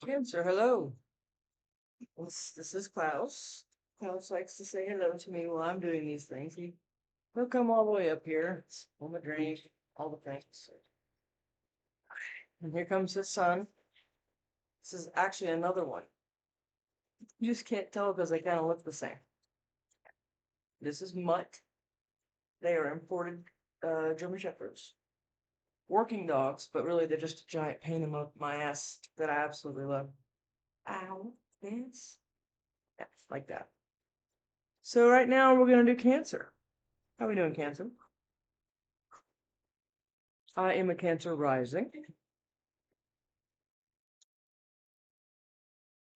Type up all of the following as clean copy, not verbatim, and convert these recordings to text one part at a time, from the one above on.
Cancer, hello. This is Klaus. Klaus likes to say hello to me while I'm doing these things. He'll come all the way up here, on the drink, all the things. And here comes his son. This is actually another one. You just can't tell because they kind of look the same. This is Mutt. They are imported German Shepherds. Working dogs, but really they're just a giant pain in my ass that I absolutely love. Ow, yes. Yeah, like that. So right now we're gonna do Cancer. How are we doing, Cancer? I am a Cancer rising,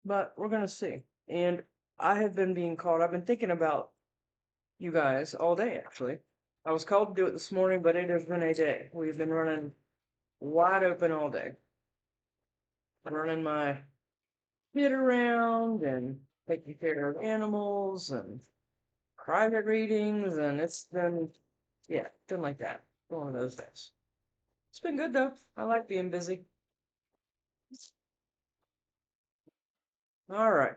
but we're gonna see. And I have been being called. I've been thinking about you guys all day, actually. I was called to do it this morning, but it has been a day. We've been running wide open all day, running my kid around and taking care of animals and private readings, and it's been, yeah, been like that. One of those days. It's been good though. I like being busy. All right.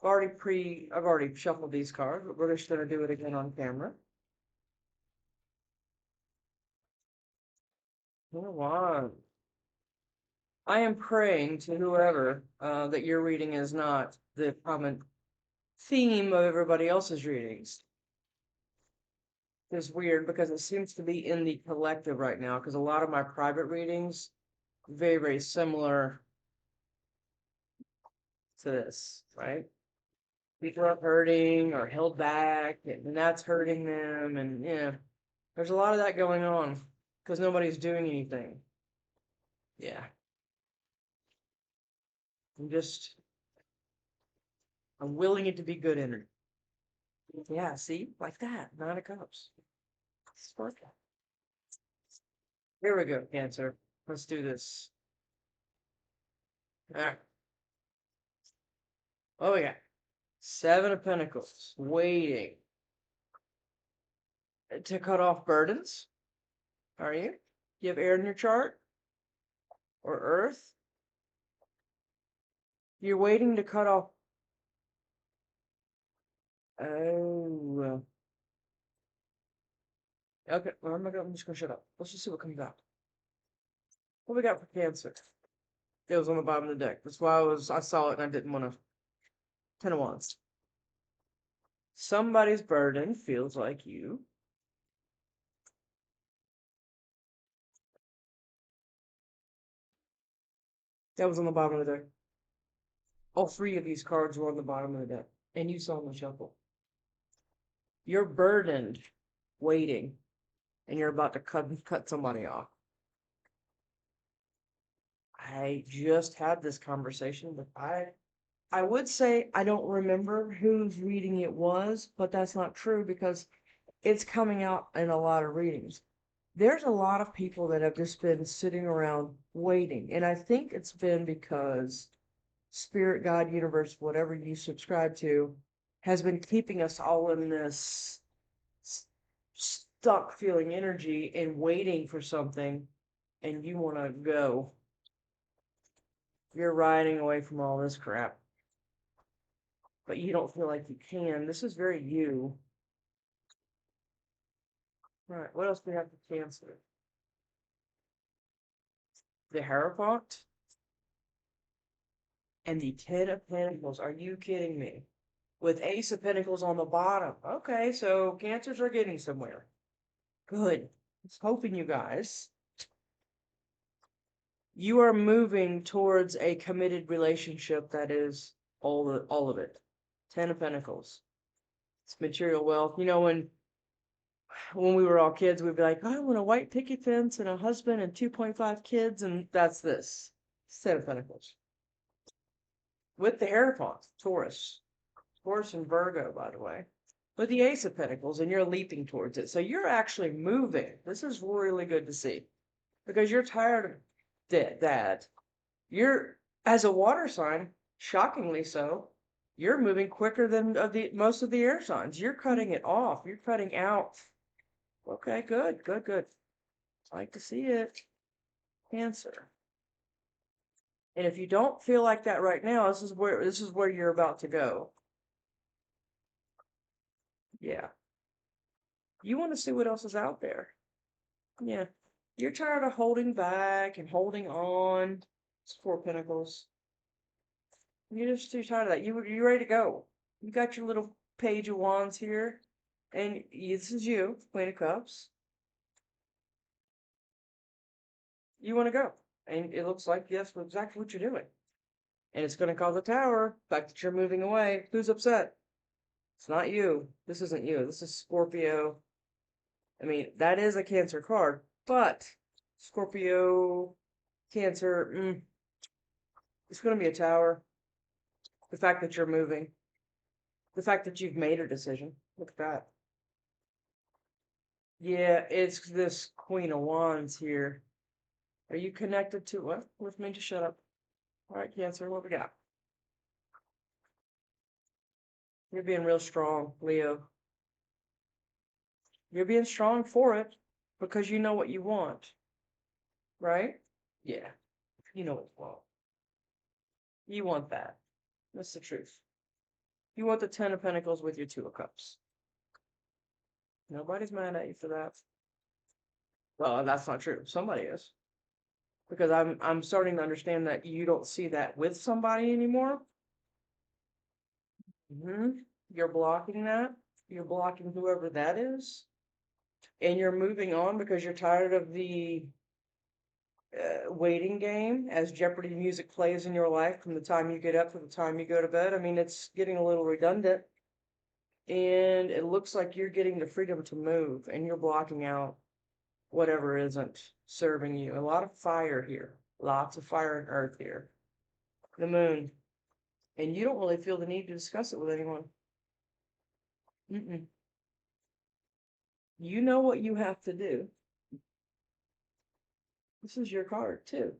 I've already shuffled these cards, but we're just gonna do it again on camera. Come on. I am praying to whoever that your reading is not the common theme of everybody else's readings. It's weird because it seems to be in the collective right now, because a lot of my private readings very, very similar to this, right? People are hurting or held back, and that's hurting them, and yeah, there's a lot of that going on because nobody's doing anything. Yeah. I'm just, I'm willing it to be good energy. Yeah, see, like that, 9 of Cups. It's working. Here we go, Cancer. Let's do this. All right. Oh, we got 7 of Pentacles, waiting to cut off burdens. Are you? You have air in your chart or earth? You're waiting to cut off. Oh, okay. Well, I'm just gonna shut up. Let's just see what comes out. What we got for Cancer? It was on the bottom of the deck. That's why I saw it and I didn't want to. 10 of Wands. Somebody's burden feels like you. That was on the bottom of the deck. All 3 of these cards were on the bottom of the deck, and you saw them shuffle. You're burdened, waiting, and you're about to cut somebody off. I just had this conversation, but I would say I don't remember whose reading it was, but that's not true because it's coming out in a lot of readings. There's a lot of people that have just been sitting around waiting, and I think it's been because Spirit, God, Universe, whatever you subscribe to, has been keeping us all in this stuck feeling energy and waiting for something, and you want to go. You're riding away from all this crap, but you don't feel like you can. This is very you. All right, what else do we have for Cancer? The Hierophant and the 10 of Pentacles. Are you kidding me? With Ace of Pentacles on the bottom. Okay, so Cancers are getting somewhere. Good. I was hoping, you guys. You are moving towards a committed relationship that is all of it. 10 of Pentacles. It's material wealth. You know, when we were all kids, we'd be like, I want a white picket fence and a husband and 2.5 kids, and that's this. 10 of Pentacles. With the Hierophant, Taurus. Taurus and Virgo, by the way. With the Ace of Pentacles, and you're leaping towards it. So you're actually moving. This is really good to see. Because you're tired of that. You're, as a water sign, shockingly so, you're moving quicker than most of the air signs. You're cutting it off. You're cutting out. Okay, good, good, good. I like to see it. Cancer. And if you don't feel like that right now, this is where you're about to go. Yeah. You want to see what else is out there. Yeah. You're tired of holding back and holding on. It's 4 Pentacles. You're just too tired of that. You're ready to go. You got your little Page of Wands here. And this is you, Queen of Cups. You want to go. And it looks like that's exactly what you're doing. And it's going to cause a Tower. The fact that you're moving away. Who's upset? It's not you. This isn't you. This is Scorpio. I mean, that is a Cancer card. But Scorpio, Cancer, it's going to be a Tower. The fact that you're moving. The fact that you've made a decision. Look at that. Yeah, it's this Queen of Wands here. Are you connected to what? With me to shut up. All right, Cancer, what we got? You're being real strong, Leo. You're being strong for it because you know what you want, right? Yeah, you know what you want. You want that. That's the truth. You want the Ten of Pentacles with your Two of Cups. Nobody's mad at you for that. Well, that's not true. Somebody is. Because I'm starting to understand that you don't see that with somebody anymore. You're blocking that. You're blocking whoever that is. And you're moving on because you're tired of the waiting game as Jeopardy music plays in your life from the time you get up to the time you go to bed. I mean, it's getting a little redundant. And it looks like you're getting the freedom to move and you're blocking out whatever isn't serving you. A lot of fire here. Lots of fire and earth here. The moon. And you don't really feel the need to discuss it with anyone. You know what you have to do. This is your card, too.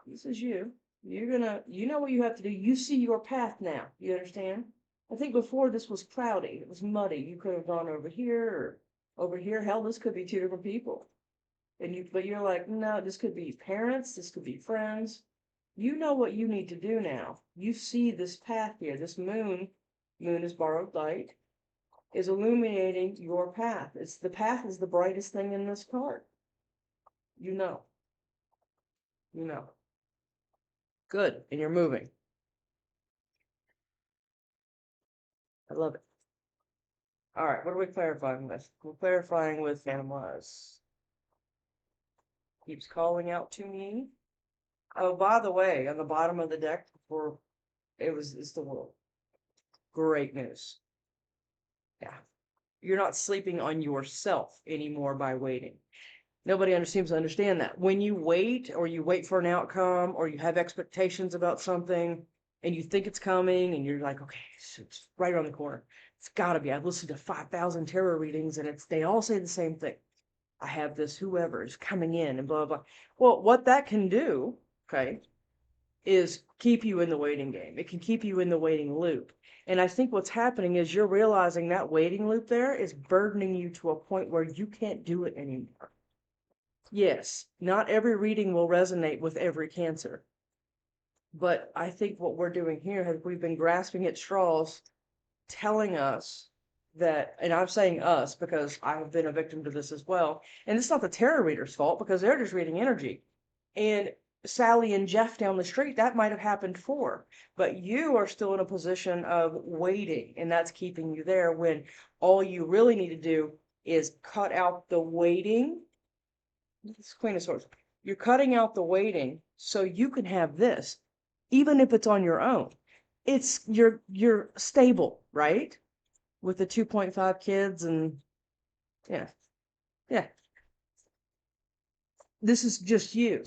This is you. You know what you have to do. You see your path now. You understand? I think before this was cloudy. It was muddy. You could have gone over here or over here. Hell, this could be two different people. But you're like, no, this could be parents. This could be friends. You know what you need to do now. You see this path here. This moon is borrowed light, is illuminating your path. The path is the brightest thing in this card. You know. You know. Good. And you're moving. I love it. All right. What are we clarifying with? We're clarifying with Animals. Keeps calling out to me. Oh, by the way, on the bottom of the deck, before it's the world. Great news. Yeah. You're not sleeping on yourself anymore by waiting. Nobody seems to understand that. When you wait, or you wait for an outcome, or you have expectations about something, and you think it's coming, and you're like, okay, it's right around the corner. It's got to be. I've listened to 5,000 tarot readings, and they all say the same thing. I have this whoever is coming in, and blah, blah, blah. Well, what that can do, okay, is keep you in the waiting game. It can keep you in the waiting loop. And I think what's happening is you're realizing that waiting loop there is burdening you to a point where you can't do it anymore. Yes, not every reading will resonate with every Cancer. But I think what we're doing here is we've been grasping at straws, telling us that, and I'm saying us because I've been a victim to this as well. And it's not the tarot reader's fault because they're just reading energy. And Sally and Jeff down the street, that might have happened for. But you are still in a position of waiting, and that's keeping you there when all you really need to do is cut out the waiting. This Queen of Swords. You're cutting out the waiting so you can have this, even if it's on your own. You're stable, right? With the 2.5 kids and yeah. This is just you.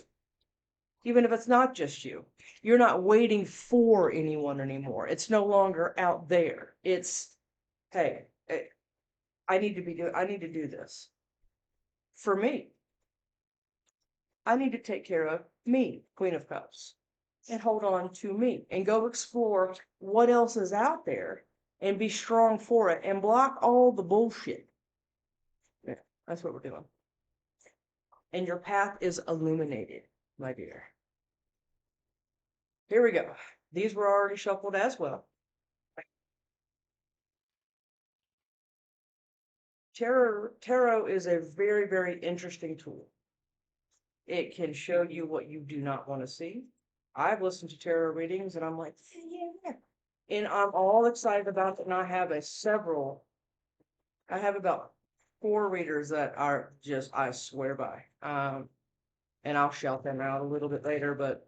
Even if it's not just you, you're not waiting for anyone anymore. It's no longer out there. It's, hey, I need to do this for me. I need to take care of me, Queen of Cups, and hold on to me and go explore what else is out there and be strong for it and block all the bullshit. Yeah, that's what we're doing. And your path is illuminated, my dear. Here we go. These were already shuffled as well. Tarot is a very, very interesting tool. It can show you what you do not want to see. I've listened to tarot readings and I'm like, yeah. And I'm all excited about it. And I have I have about 4 readers that are just, I swear by. And I'll shout them out a little bit later, but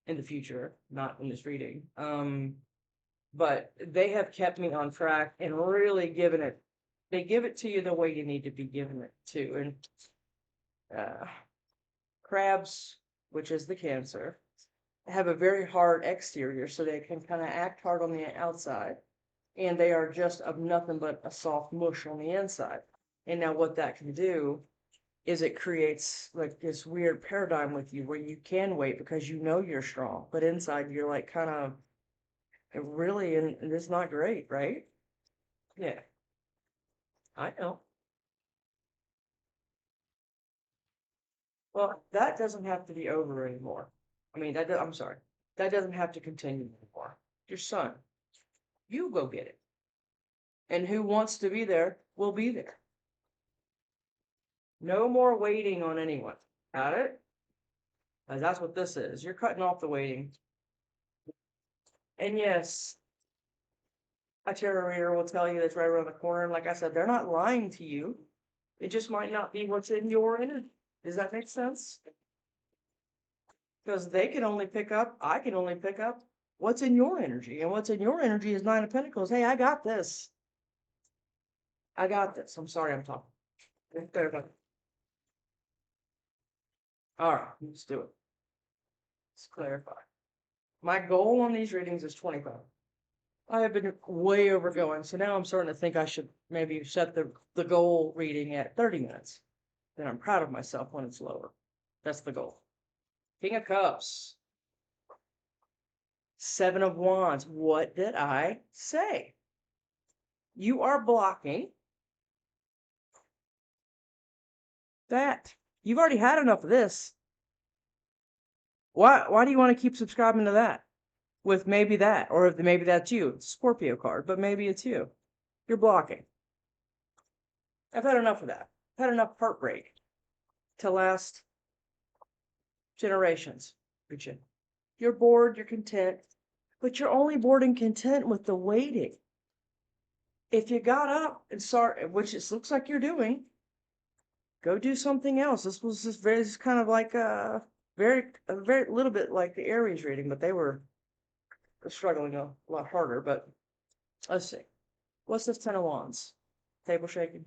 in the future, not in this reading. But they have kept me on track and really given it, they give it to you the way you need to be given it to. And crabs, which is the Cancer, have a very hard exterior, so they can kind of act hard on the outside, and they are just of nothing but a soft mush on the inside. And now what that can do is it creates like this weird paradigm with you where you can wait because you know you're strong, but inside you're like kind of really, and it's not great, right? Yeah, I know. Well, that doesn't have to be over anymore. I mean, I'm sorry, that doesn't have to continue anymore. Your son, you go get it. And who wants to be there will be there. No more waiting on anyone. Got it? Because that's what this is. You're cutting off the waiting. And yes, a tarot reader will tell you that's right around the corner. And like I said, they're not lying to you. It just might not be what's in your energy. Does that make sense? Because they can only pick up, I can only pick up what's in your energy. And what's in your energy is 9 of Pentacles. Hey, I got this. I got this. I'm sorry I'm talking. All right, let's do it. Let's clarify. My goal on these readings is 25. I have been way overgoing, so now I'm starting to think I should maybe set the goal reading at 30 minutes. Then I'm proud of myself when it's lower. That's the goal. King of Cups. 7 of Wands. What did I say? You are blocking that. You've already had enough of this. Why do you want to keep subscribing to that? With maybe that, or if maybe that's you. It's a Scorpio card, but maybe it's you. You're blocking. I've had enough of that. I've had enough heartbreak to last generations. You're bored, you're content, but you're only bored and content with the waiting. If you got up and start, which it looks like you're doing, go do something else. This was just very, this kind of like a very little bit like the Aries reading, but they were struggling a lot harder. But let's see. What's this 10 of Wands? Table shaking.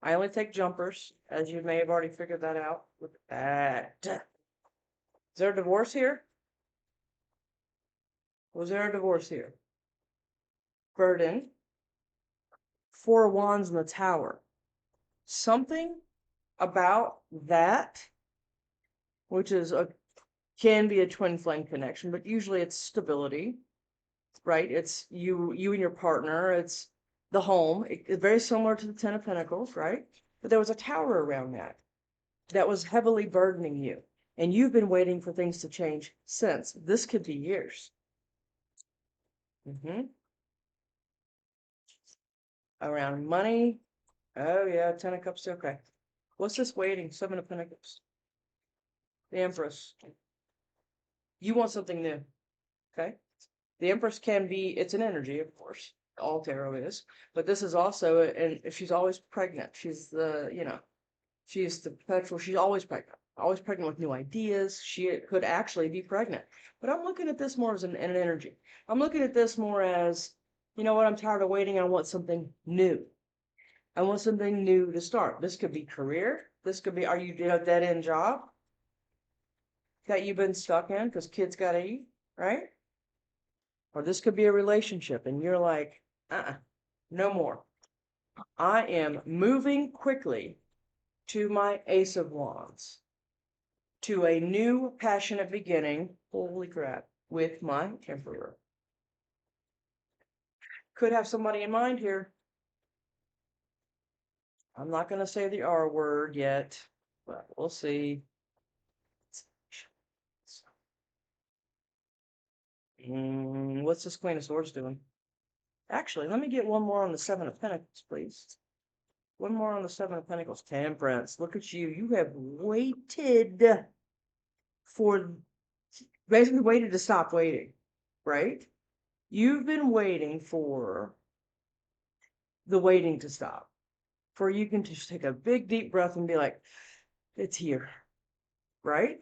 I only take jumpers, as you may have already figured that out. Look at that. Is there a divorce here? Was there a divorce here? Burden. 4 of Wands in the Tower. Something about that, which is can be a twin flame connection, but usually it's stability, right? It's you and your partner. It's the home. It's very similar to the 10 of Pentacles, right? But there was a tower around that was heavily burdening you. And you've been waiting for things to change since. This could be years. Around money. Oh, yeah, 10 of Cups. Okay. What's this waiting? 7 of Pentacles. The Empress. You want something new. Okay. The Empress can be, it's an energy, of course. All tarot is. But this is also, and she's always pregnant. She's the, she's the perpetual, she's always pregnant with new ideas. She could actually be pregnant. But I'm looking at this more as an energy. I'm looking at this more as, you know what, I'm tired of waiting. I want something new. I want something new to start. This could be career. This could be, are you in a dead end job that you've been stuck in because kids got to eat, right? Or this could be a relationship and you're like, no more. I am moving quickly to my Ace of Wands, to a new passionate beginning, holy crap, with my Emperor. Could have somebody in mind here. I'm not going to say the R word yet, but we'll see. What's this Queen of Swords doing? Actually, let me get one more on the Seven of Pentacles, please. One more on the Seven of Pentacles. Temperance. Look at you. You have waited for, basically waited to stop waiting, right? You've been waiting for the waiting to stop. For you can just take a big deep breath and be like, it's here, right?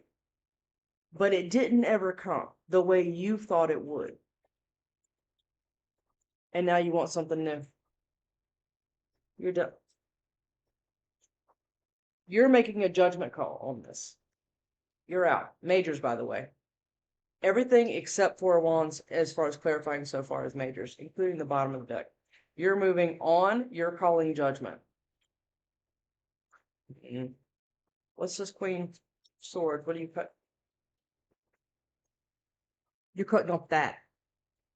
But it didn't ever come the way you thought it would. And now you want something new. You're done. You're making a judgment call on this. You're out. Majors, by the way. Everything except Four of Wands, as far as clarifying so far, is majors, including the bottom of the deck. You're moving on. You're calling judgment. What's this Queen Sword? What do you cut? You're cutting off that.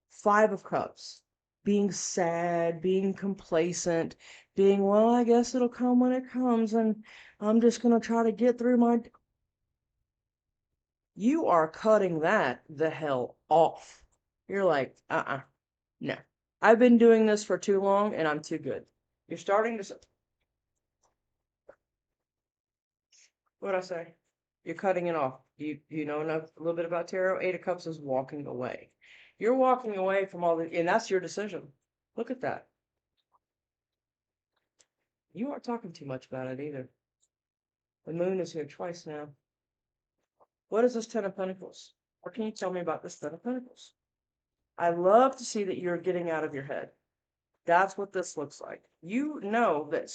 Five of Cups. Being sad, being complacent, being, well, I guess it'll come when it comes, and I'm just going to try to get through my... You are cutting that the hell off. You're like, no. I've been doing this for too long, and I'm too good. You're starting to... What'd I say? You're cutting it off. You know enough, a little bit about tarot? Eight of Cups is walking away. You're walking away from all the... And that's your decision. Look at that. You aren't talking too much about it either. The moon is here twice now. What is this Ten of Pentacles? What can you tell me about this Ten of Pentacles? I love to see that you're getting out of your head. That's what this looks like. You know that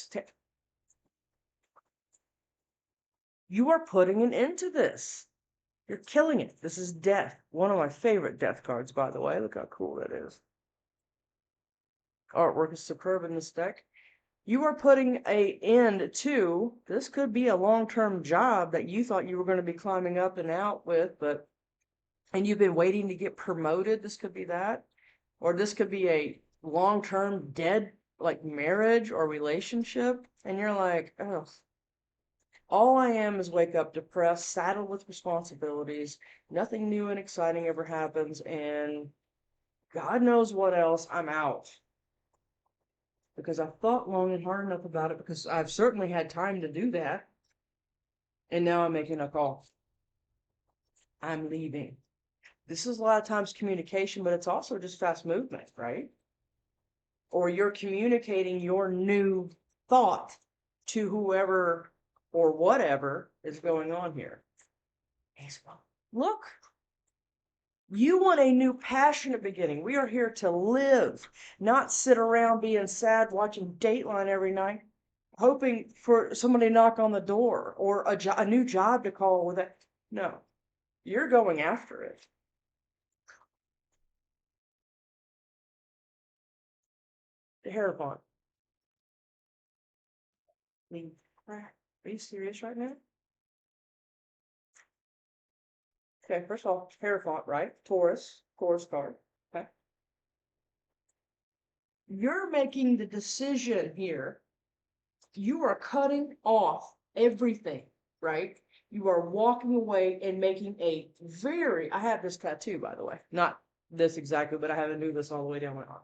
you are putting an end to this. You're killing it. This is death. One of my favorite death cards, by the way. Look how cool that is. Artwork is superb in this deck. You are putting an end to, this could be a long-term job that you thought you were going to be climbing up and out with, and you've been waiting to get promoted. This could be that. Or this could be a long-term dead, like marriage or relationship. And you're like, oh, all I am is wake up depressed, saddled with responsibilities. Nothing new and exciting ever happens. And God knows what else. I'm out. Because I've thought long and hard enough about it, because I've certainly had time to do that. And now I'm making a call. I'm leaving. This is a lot of times communication, but it's also just fast movement, right? Or you're communicating your new thought to whoever or whatever is going on here. Look, you want a new passionate beginning. We are here to live, not sit around being sad, watching Dateline every night, hoping for somebody to knock on the door or a new job to call with it. No, you're going after it. The Hierophant. Are you serious right now? Okay, first of all, Hierophant, right? Taurus card. Okay. You're making the decision here. You are cutting off everything, right? You are walking away and making a very, I have this tattoo, by the way. Not this exactly, but I haven't do this all the way down my arm.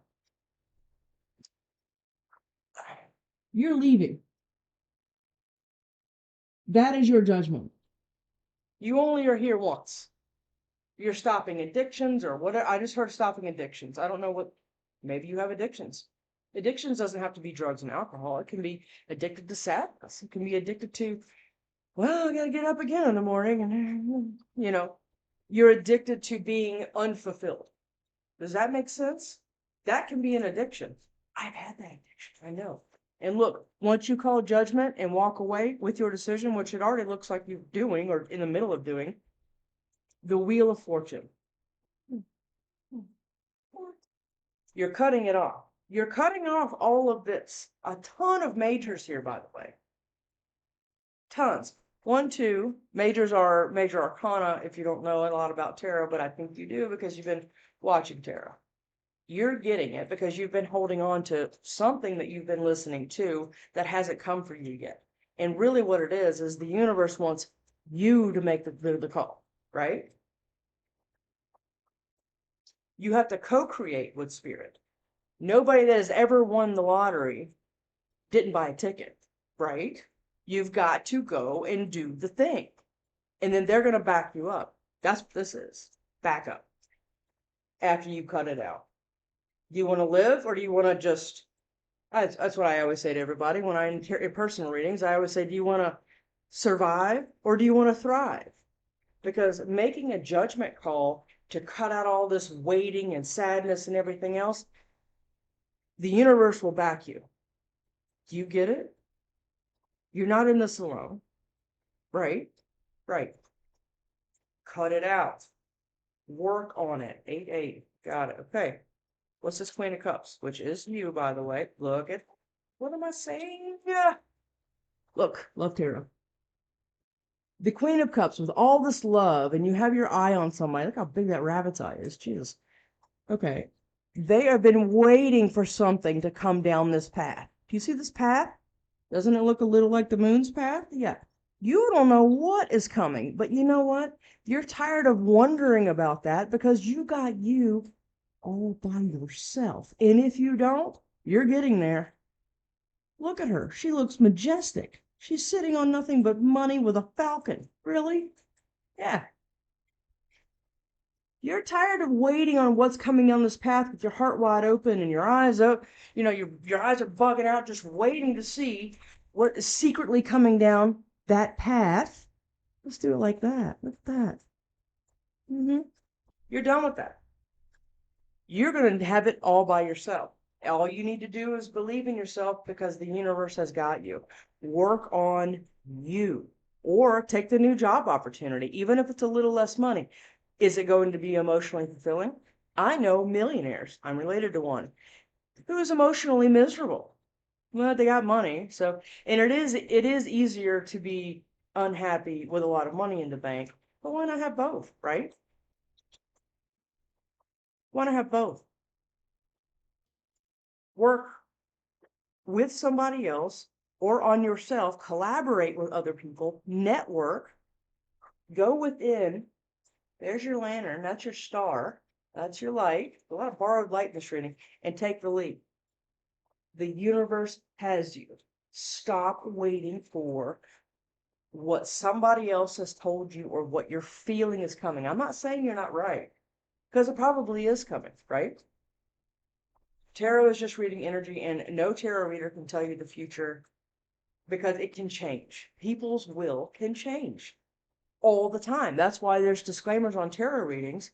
You're leaving. That is your judgment. You only are here once. You're stopping addictions or whatever. I just heard stopping addictions. I don't know what, maybe you have addictions. Addictions doesn't have to be drugs and alcohol. It can be addicted to sadness. It can be addicted to, well, I gotta get up again in the morning and, you know, you're addicted to being unfulfilled. Does that make sense? That can be an addiction. I've had that addiction. I know. And look, once you call judgment and walk away with your decision, which it already looks like you're doing or in the middle of doing, the Wheel of Fortune. You're cutting it off. You're cutting off all of this. A ton of majors here, by the way. Tons. 1, 2. Majors are major arcana if you don't know a lot about tarot, but I think you do because you've been watching tarot. You're getting it because you've been holding on to something that you've been listening to that hasn't come for you yet. And really what it is the universe wants you to make the call, right? You have to co-create with spirit. Nobody that has ever won the lottery didn't buy a ticket, right? You've got to go and do the thing. And then they're going to back you up. That's what this is. Back up after you cut it out. Do you want to live or do you want to just, that's what I always say to everybody when I'm in personal readings. I always say, do you want to survive or do you want to thrive? Because making a judgment call to cut out all this waiting and sadness and everything else, the universe will back you. Do you get it? You're not in this alone, right? Right. Cut it out. Work on it. 8-8. Got it. Okay. What's this Queen of Cups? Which is you, by the way. Look at, what am I saying? Yeah. Look, love tarot. The Queen of Cups with all this love, and you have your eye on somebody. Look how big that rabbit's eye is. Jesus. Okay. They have been waiting for something to come down this path. Do you see this path? Doesn't it look a little like the moon's path? Yeah. You don't know what is coming, but you know what? You're tired of wondering about that because you got you all by yourself. And if you don't, you're getting there. Look at her. She looks majestic. She's sitting on nothing but money with a falcon. Really? Yeah. You're tired of waiting on what's coming down this path with your heart wide open and your eyes up. You know, your eyes are bugging out, just waiting to see what is secretly coming down that path. Let's do it like that. Look at that. You're done with that. You're going to have it all by yourself. All you need to do is believe in yourself because the universe has got you. Work on you or take the new job opportunity, even if it's a little less money. Is it going to be emotionally fulfilling? I know millionaires. I'm related to one who is emotionally miserable. Well, they got money, so, and it is easier to be unhappy with a lot of money in the bank, but why not have both, right? Why not have both? Work with somebody else or on yourself, collaborate with other people, network, go within. There's your lantern, that's your star, that's your light, a lot of borrowed light in this reading, and take the leap. The universe has you. Stop waiting for what somebody else has told you or what you're feeling is coming. I'm not saying you're not right, because it probably is coming, right? Tarot is just reading energy, and no tarot reader can tell you the future because it can change. People's will can change all the time. That's why there's disclaimers on tarot readings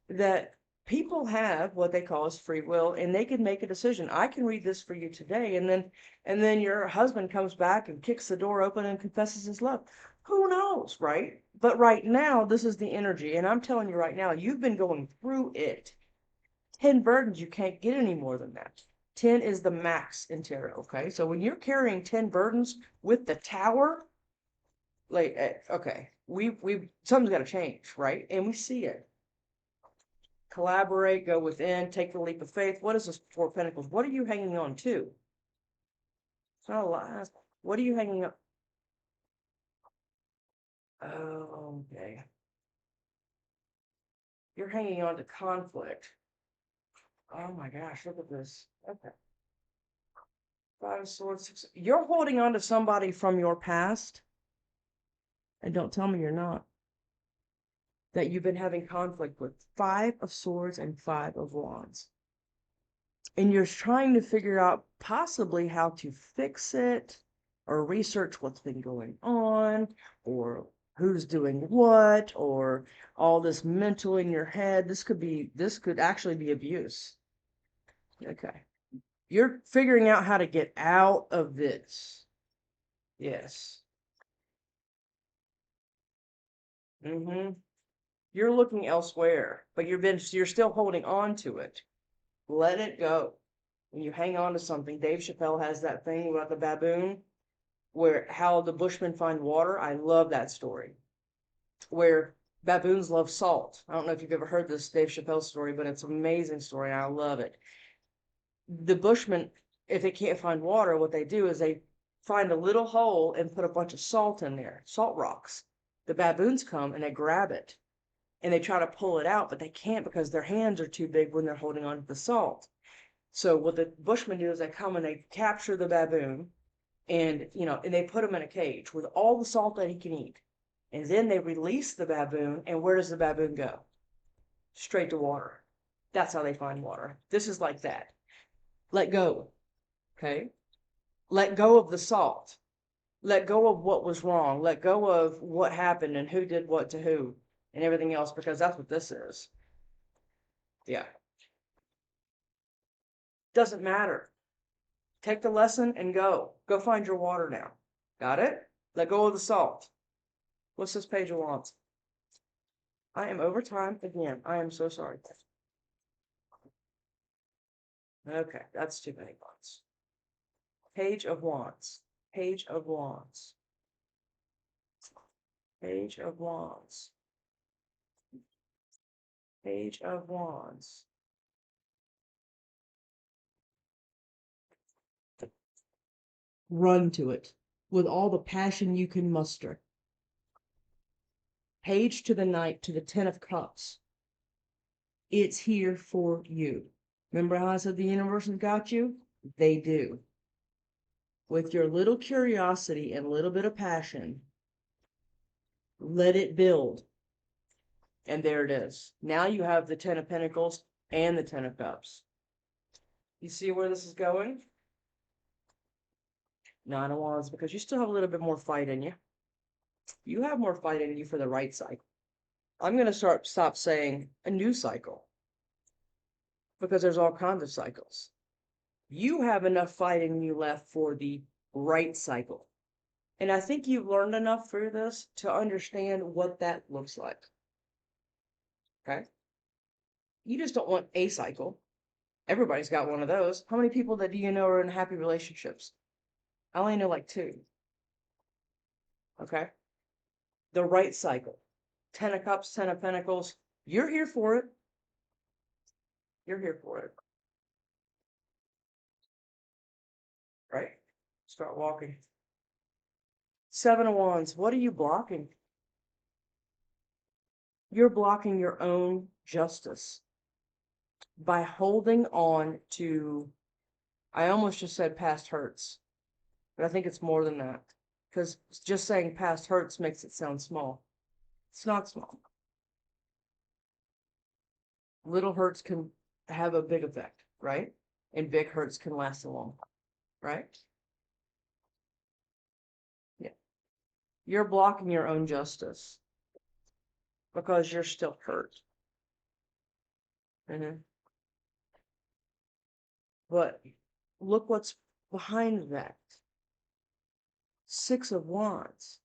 that people have what they call as free will, and they can make a decision. I can read this for you today, and then your husband comes back and kicks the door open and confesses his love. Who knows, right? But right now, this is the energy, and I'm telling you right now, you've been going through it. 10 burdens, you can't get any more than that. 10 is the max in tarot, okay? So when you're carrying 10 burdens with the tower, like, okay, we something's got to change, right? And we see it. Collaborate, go within, take the leap of faith. What is this Four of Pentacles? What are you hanging on to? It's not a lot. What are you hanging up? Oh, okay. You're hanging on to conflict. Oh my gosh, look at this. Okay. Five of Swords, Six. You're holding on to somebody from your past, and don't tell me you're not. That you've been having conflict with. Five of Swords and Five of Wands. And you're trying to figure out possibly how to fix it or research what's been going on or who's doing what or all this mental in your head. This could actually be abuse. Okay. You're figuring out how to get out of this. Yes. You're looking elsewhere, but you're still holding on to it. Let it go. When you hang on to something, Dave Chappelle has that thing about the baboon, where how the Bushmen find water. I love that story. Where baboons love salt. I don't know if you've ever heard this Dave Chappelle story, but it's an amazing story and I love it. The Bushmen, if they can't find water, what they do is they find a little hole and put a bunch of salt in there, salt rocks. The baboons come and they grab it and they try to pull it out, but they can't because their hands are too big when they're holding on to the salt. So what the Bushmen do is they come and they capture the baboon, and and they put him in a cage with all the salt that he can eat. And then they release the baboon, and where does the baboon go? Straight to water. That's how they find water. This is like that. Let go. Okay? Let go of the salt. Let go of what was wrong. Let go of what happened and who did what to who and everything else, because that's what this is. Yeah. Doesn't matter. Take the lesson and go. Go find your water now. Got it? Let go of the salt. What's this page of wands? I am over time again. I am so sorry. Okay, that's too many wands. Page of wands. Page of wands. Page of wands. Page of wands. Run to it with all the passion you can muster. Page to the Knight, to the Ten of Cups. It's here for you. Remember how I said the universe has got you? They do. With your little curiosity and a little bit of passion, let it build. And there it is. Now you have the Ten of Pentacles and the Ten of Cups. You see where this is going? Nine of Wands, because you still have a little bit more fight in you. You have more fight in you for the right cycle. I'm going to stop saying a new cycle, because there's all kinds of cycles. You have enough fight in you left for the right cycle. And I think you've learned enough through this to understand what that looks like. Okay? You just don't want a cycle. Everybody's got one of those. How many people that do you know are in happy relationships? I only know like 2. Okay? The right cycle. 10 of Cups, 10 of Pentacles. You're here for it. You're here for it. Right? Start walking. 7 of Wands. What are you blocking? You're blocking your own justice by holding on to, I almost just said past hurts, but I think it's more than that, because just saying past hurts makes it sound small. It's not small. Little hurts can have a big effect, right? And big hurts can last a long time, right? Yeah. You're blocking your own justice because you're still hurt. But look what's behind that. 6 of Wands.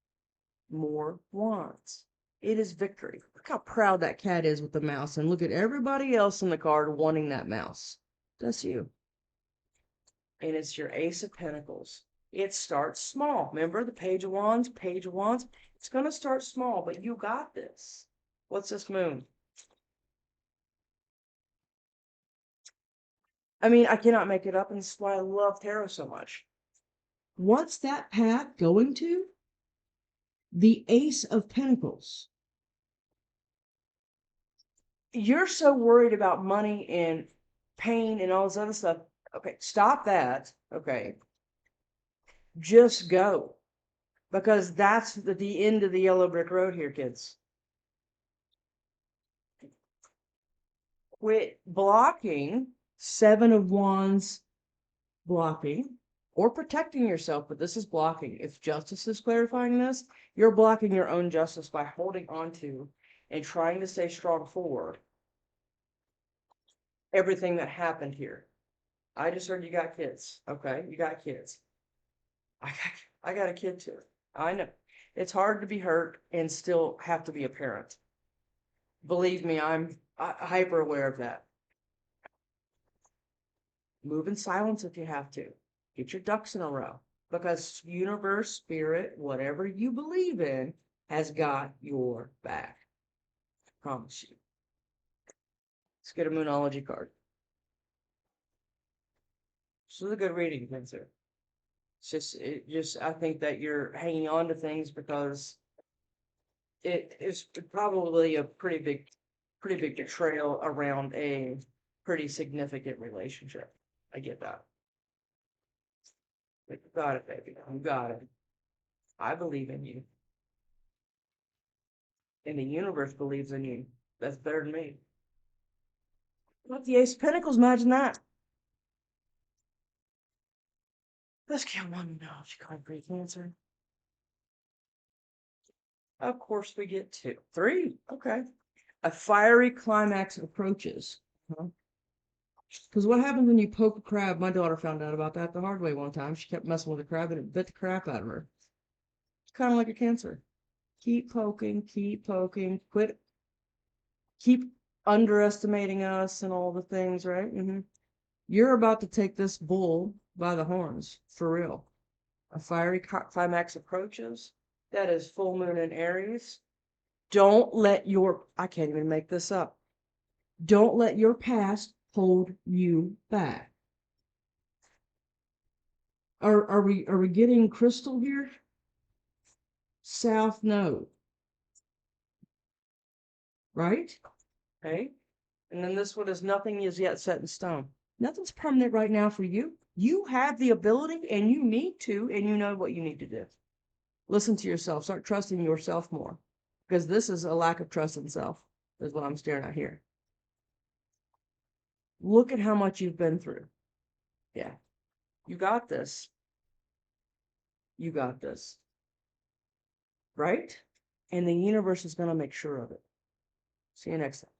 More wands. It is victory. Look how proud that cat is with the mouse, and look at everybody else in the card wanting that mouse. That's you. And it's your Ace of Pentacles. It starts small. Remember the Page of Wands, Page of Wands? It's going to start small, but you got this. What's this moon? I mean, I cannot make it up, and this is why I love tarot so much. What's that path going to? The Ace of Pentacles. You're so worried about money and pain and all this other stuff. Okay, stop that. Okay. Just go. Because that's the end of the yellow brick road here, kids. Quit blocking. 7 of Wands blocking or protecting yourself, but this is blocking. If justice is clarifying this, you're blocking your own justice by holding on to and trying to stay strong for everything that happened here. I just heard you got kids. Okay, you got kids. I got a kid too. I know. It's hard to be hurt and still have to be a parent. Believe me, I'm hyper aware of that. Move in silence if you have to. Get your ducks in a row. Because universe, spirit, whatever you believe in, has got your back. I promise you. Let's get a Moonology card. This is a good reading, Cancer. It's just, I think that you're hanging on to things because it is probably a pretty big betrayal around a pretty significant relationship. I get that. But you got it, baby. You got it. I believe in you. And the universe believes in you. That's better than me. Look, the Ace of Pentacles, imagine that. Let's get one now. She called pre-cancer. Of course, we get two. Three. Okay. A fiery climax approaches. Because what happens when you poke a crab? My daughter found out about that the hard way one time. She kept messing with a crab and it bit the crap out of her. It's kind of like a cancer. Keep poking, quit, keep underestimating us and all the things, right? You're about to take this bull by the horns, for real. A fiery climax approaches. That is full moon in Aries. Don't let I can't even make this up. Don't let your past hold you back. Are we getting crystal here? South node. Right? Okay. And then this one is nothing is yet set in stone. Nothing's permanent right now for you. You have the ability and you need to, and you know what you need to do. Listen to yourself. Start trusting yourself more. Because this is a lack of trust in self, is what I'm staring at here. Look at how much you've been through. Yeah. You got this. You got this. Right? And the universe is going to make sure of it. See you next time.